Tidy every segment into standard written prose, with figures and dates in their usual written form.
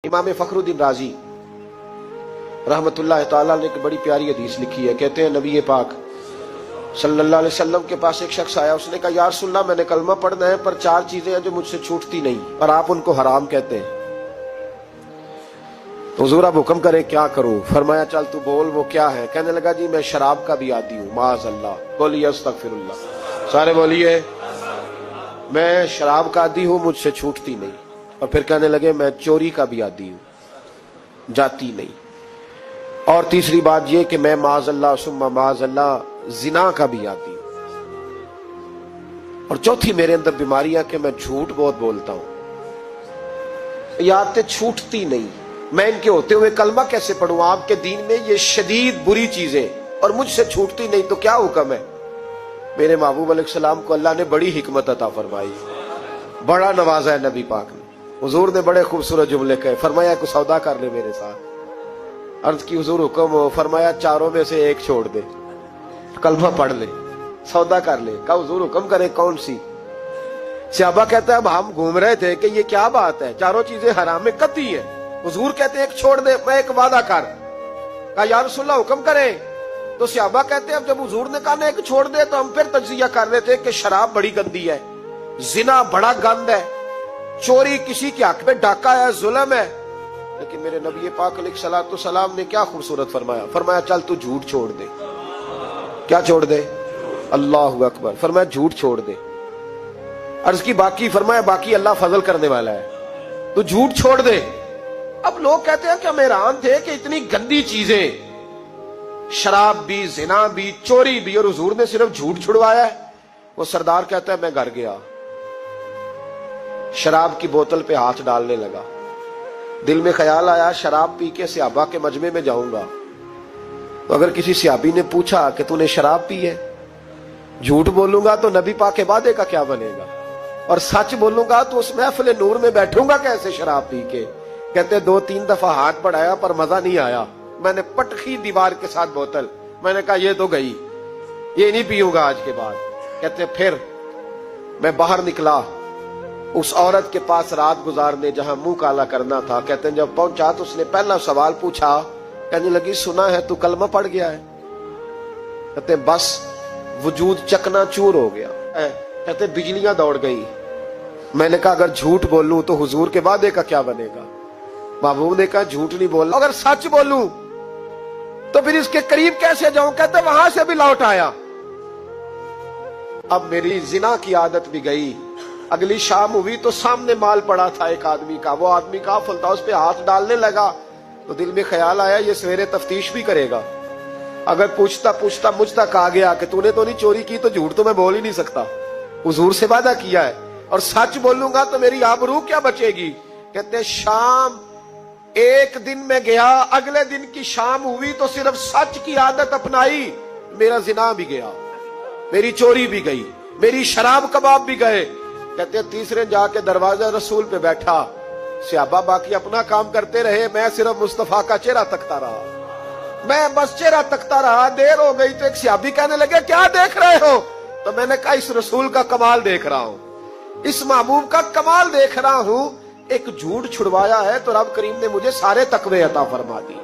इमाम फखरुद्दीन राजी रहमतुल्लाह ताला ने एक बड़ी प्यारी हदीस लिखी है। कहते हैं नबी पाक सल्लल्लाहु अलैहि वसल्लम के पास एक शख्स आया। उसने कहा या रसूलल्लाह मैंने कलमा पढ़ना है पर चार चीजें हैं जो मुझसे छूटती नहीं और आप उनको हराम कहते हैं, तो हुजूर आप हुक्म करें क्या करूं। फरमाया चल तू बोल वो क्या है। कहने लगा जी मैं शराब का भी आदी हूँ। माज़अल्लाह, बोलिए अस्तगफिरुल्लाह, सारे बोलिए मैं शराब का आदी हूँ, मुझसे छूटती नहीं। और फिर कहने लगे मैं चोरी का भी आदी हूँ, जाती नहीं। और तीसरी बात ये कि मैं माज़अल्लाह सुम्मा माज़अल्लाह जिना का भी आदी हूँ। और चौथी मेरे अंदर बीमारियां कि मैं झूठ बहुत बोलता हूं। ये आदतें छूटती नहीं, मैं इनके होते हुए कलमा कैसे पढ़ूं। आपके दीन में ये शदीद बुरी चीजें और मुझसे छूटती नहीं, तो क्या हुक्म है। मेरे महबूब अलैहिस्सलाम को अल्लाह ने बड़ी हिकमत अता फरमाई, बड़ा नवाजा है नबी पाक ने। हुजूर ने बड़े खूबसूरत जुमले कहे। फरमाया कुछ सौदा कर ले मेरे साथ। अर्ज की हुजूर हुक्म हो। फरमाया चारों में से एक छोड़ दे, कलमा पढ़ ले, सौदा कर ले। कहा हुजूर हुक्म करे कौन सी। सहाबा कहता है अब हम घूम रहे थे कि ये क्या बात है, चारों चीजें हराम में कतई है। हुजूर कहते हैं एक छोड़ दे, मैं एक वादा कर। कहा या रसूलल्लाह हुक्म करे। तो सहाबा कहते हैं अब जब हुजूर ने कहा ना एक छोड़ दे तो हम फिर तज्जिया कर रहे थे कि शराब बड़ी गंदी है, जिना बड़ा गंद है, चोरी किसी के हक में डाका है, जुल्म है। लेकिन मेरे नबी पाक अलैहिस्सलातु सलाम ने क्या खूबसूरत फरमाया। फरमाया चल तू झूठ छोड़ दे। क्या छोड़ दे। अल्लाहु अकबर। फरमाया झूठ छोड़ दे। अर्ज की बाकी। फरमाया बाकी अल्लाह फजल करने वाला है, तू झूठ छोड़ दे। अब लोग कहते हैं कि हम हैरान थे कि इतनी गंदी चीजें, शराब भी, जिना भी, चोरी भी, और हुजूर ने सिर्फ झूठ छुड़वाया है। वो सरदार कहता है मैं घर गया, शराब की बोतल पे हाथ डालने लगा। दिल में ख्याल आया शराब पी के सहाबा के मजमे में जाऊंगा, तो अगर किसी सहाबी ने पूछा कि तूने शराब पी है, झूठ बोलूंगा तो नबी पाक के वादे का क्या बनेगा, और सच बोलूंगा तो उस महफिल नूर में बैठूंगा कैसे शराब पी के। कहते 2-3 दफा हाथ बढ़ाया पर मजा नहीं आया। मैंने पटखी दीवार के साथ बोतल, मैंने कहा ये तो गई, ये नहीं पीऊंगा आज के बाद। कहते फिर मैं बाहर निकला उस औरत के पास रात गुजारने जहां मुंह काला करना था। कहते हैं जब पहुंचा तो उसने पहला सवाल पूछा, कहने लगी सुना है तू कलमा पढ़ गया है। कहते बस वजूद चकनाचूर हो गया। कहते बिजलियां दौड़ गई। मैंने कहा अगर झूठ बोलूं तो हुजूर के वादे का क्या बनेगा। महबूब ने कहा झूठ नहीं बोलना, अगर सच बोलूं तो फिर इसके करीब कैसे जाऊं। कहते वहां से भी लौट आया। अब मेरी जिना की आदत भी गई। अगली शाम हुई तो सामने माल पड़ा था एक आदमी का। वो आदमी काफिल था, उस पे हाथ डालने लगा तो दिल में ख्याल आया ये सवेरे तफ्तीश भी करेगा। अगर पूछता पूछता मुझ तक आ गया कि तूने तो नहीं चोरी की, तो झूठ तो मैं बोल ही नहीं सकता, हुजूर से वादा किया है, और सच बोलूंगा तो मेरी आबरू क्या बचेगी। कहते शाम एक दिन में गया, अगले दिन की शाम हुई तो सिर्फ सच की आदत अपनाई, मेरा जिना भी गया, मेरी चोरी भी गई, मेरी शराब कबाब भी गए। कहते तीसरे जाके दरवाजा रसूल पे बैठा। सहाबा बाकी अपना काम करते रहे, मैं सिर्फ मुस्तफा का चेहरा तकता रहा। मैं बस चेहरा तकता रहा। देर हो गई तो एक सहाबी कहने लगे क्या देख रहे हो। तो मैंने कहा इस रसूल का कमाल देख रहा हूं, इस महबूब का कमाल देख रहा हूं। एक झूठ छुड़वाया है तो रब करीम ने मुझे सारे तकवे अता फरमा दी।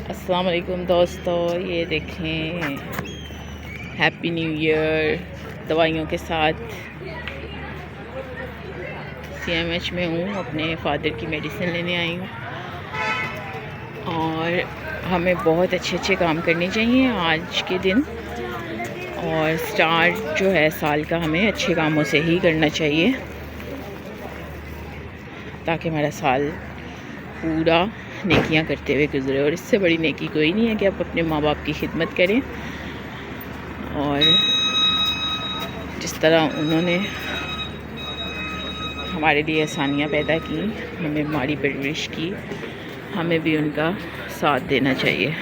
अस्सलाम वालेकुम दोस्तों, ये देखें हैप्पी न्यू ईयर दवाइयों के साथ। CMH में हूँ, अपने फादर की मेडिसिन लेने आई हूँ। और हमें बहुत अच्छे काम करने चाहिए आज के दिन, और स्टार्ट जो है साल का हमें अच्छे कामों से ही करना चाहिए, ताकि हमारा साल पूरा नेकियां करते हुए गुजरे। और इससे बड़ी नेकी कोई नहीं है कि आप अपने माँ बाप की खिदमत करें, और जिस तरह उन्होंने हमारे लिए आसानियाँ पैदा की, हमें हमारी परवरिश की, हमें भी उनका साथ देना चाहिए।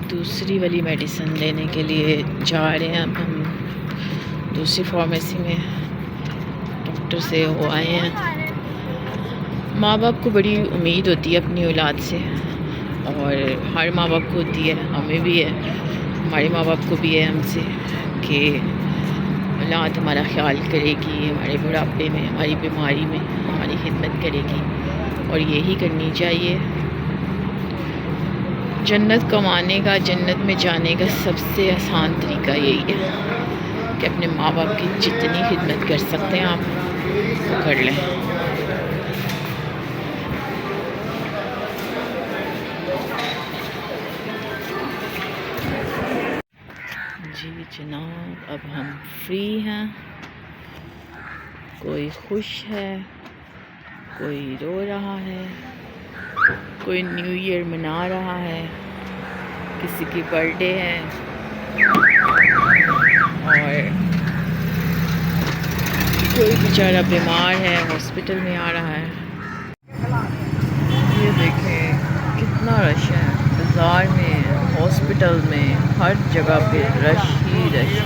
दूसरी वाली मेडिसिन लेने के लिए जा रहे हैं। अब हम दूसरी फार्मेसी में डॉक्टर से हो आए हैं। माँ बाप को बड़ी उम्मीद होती है अपनी औलाद से, और हर माँ बाप को होती है, हमें भी है, हमारे माँ बाप को भी है हमसे, कि औलाद हमारा ख्याल करेगी, हमारे बुढ़ापे में, हमारी बीमारी में हमारी خدمت کرے گی، اور یہی کرنی چاہیے۔ جنت کمانے کا، جنت میں جانے کا سب سے آسان طریقہ یہی ہے کہ اپنے ماں باپ کی جتنی خدمت کر سکتے ہیں آپ وہ کر لیں۔ جی جناب، اب ہم فری ہیں، کوئی خوش ہے، کوئی رو رہا ہے، کوئی نیو ایئر منا رہا ہے، کسی کی برتھ ڈے ہے، اور کوئی بیچارہ بیمار ہے، ہاسپٹل میں آ رہا ہے۔ یہ دیکھیں کتنا رش ہے، بازار میں، ہاسپٹل میں، ہر جگہ پہ رش ہی رش ہے۔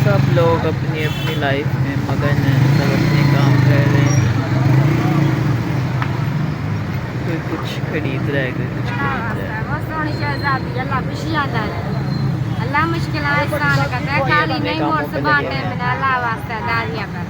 سب لوگ اپنی اپنی لائف میں مگن ہیں، سب اپنے کام کر رہے ہیں، کوئی کچھ خرید رہا ہے، کوئی کچھ خرید رہا ہے۔ اللہ مشکلات آسان کرتا ہے، خالی نہیں موڑ سے بانٹے میں اللہ واسطہ داریاں کر